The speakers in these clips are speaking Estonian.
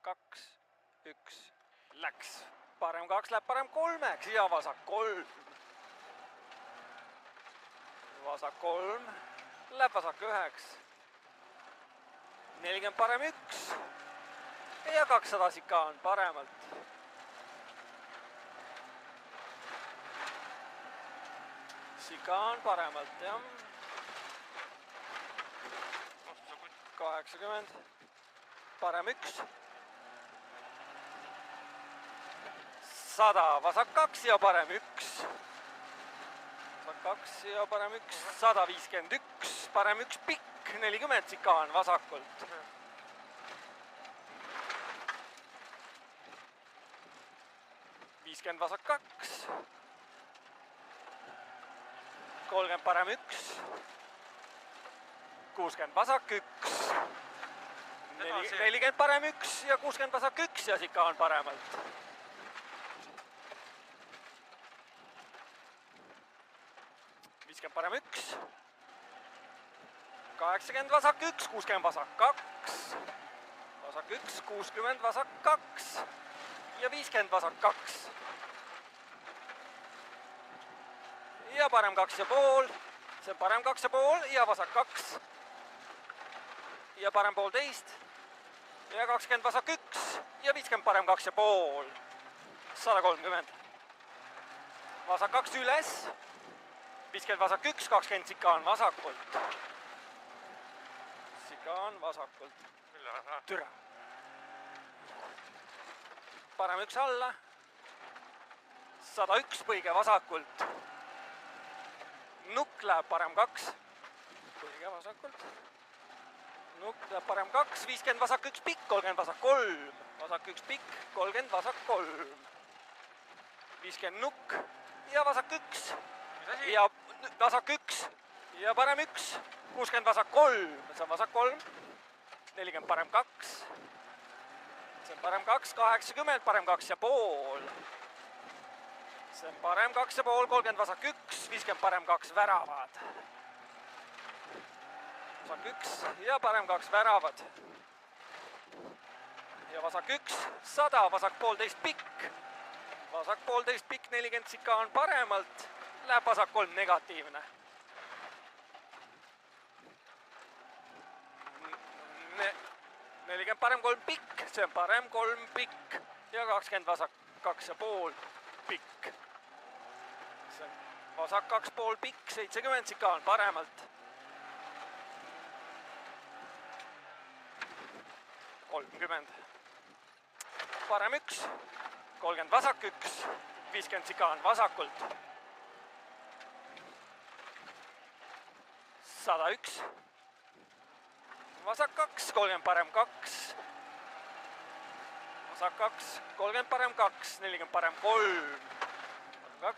2, 1, läks. Parem 2 läheb parem 3-ks ja vasak 3. Vasak 3, läheb vasak 9. 40 parem 1. Ja 200 sikaan paremalt. Sikaan paremalt, jah. 80. Parem 1. 100, vasak 2 ja parem 1. Vasak 2 ja parem 1. 151, parem 1 pikk. 40 sikaan vasakult. 50 vasak 2. 30 parem 1. 60 vasak 1. 40 parem 1 ja 60 vasak 1 ja sikaan paremalt. 50 parem 1. 80 vasak 1, 60 vasak 2. Vasak 1, 60 vasak 2. Ja 50 vasak 2. Ja parem 2,5. See on parem 2,5 ja vasak 2. Ja parem 1,5. Ja 20 vasak 1. Ja 50 parem 2,5. 130. Vasak 2 üles. 50 vasak 1, 20 sikaan vasakult. Sikaan vasakult. Türa. Parem 1 alla. 101 põige vasakult. Nukk läheb parem 2. Põige vasakult. Nukk läheb parem 2. 50 vasak 1 pikk, 30 vasak 3. Vasak 1 pikk, 30 vasak 3. 50 nukk ja vasak 1. Ja vasak 1 ja parem 1. 60 vasak 3. See on vasak 3. 40 parem 2. See on parem 2. 80 parem 2,5. See on parem 2,5. 30 vasak 1. 50 parem 2 väravad. Vasak 1 ja parem 2 väravad. Ja vasak 1. 100 vasak 1,5 pikk. Vasak 1,5 pikk. 40 sikaan paremalt. Läheb vasak 3 negatiivne. 40 parem 3 pikk, see on parem 3 pikk ja 20 vasak 2,5 pikk. See on vasak 2,5 pikk, 70 sikaan paremalt. 30. Parem 1, 30 vasak 1, 50 sikaan vasakult. 101. Vasak 2, 30 parem 2. Vasak 2, 30 parem 2, 40 parem 3. 2,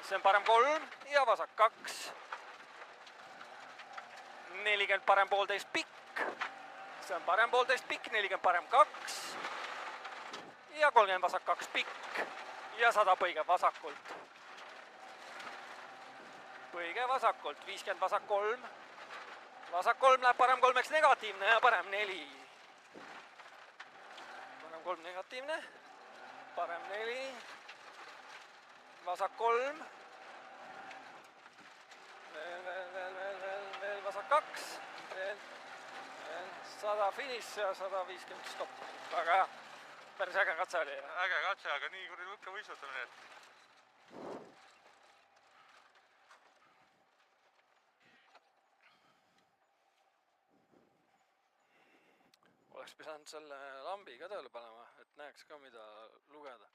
see on parem 3 ja vasak 2. 40 parem 1,5 pikk. See on parem 1,5 pikk, 40 parem 2. Ja 30 vasak 2 pikk. Ja 100 põige vasakult. Põige vasakult, 50 vasak 3. Vasak 3 läheb parem 3-ks negatiivne ja parem 4. Parem 3 negatiivne. Parem 4. Vasak 3. Veel vasak 2. Veel 100 finiš ja 150 stopp. Väga hea. Päris äge katse oli. Äge katse, aga nii kuradi lõkke võistlutamine. Oleks pidanud selle lambi ka tööle panema, et näeks ka, mida lugeda.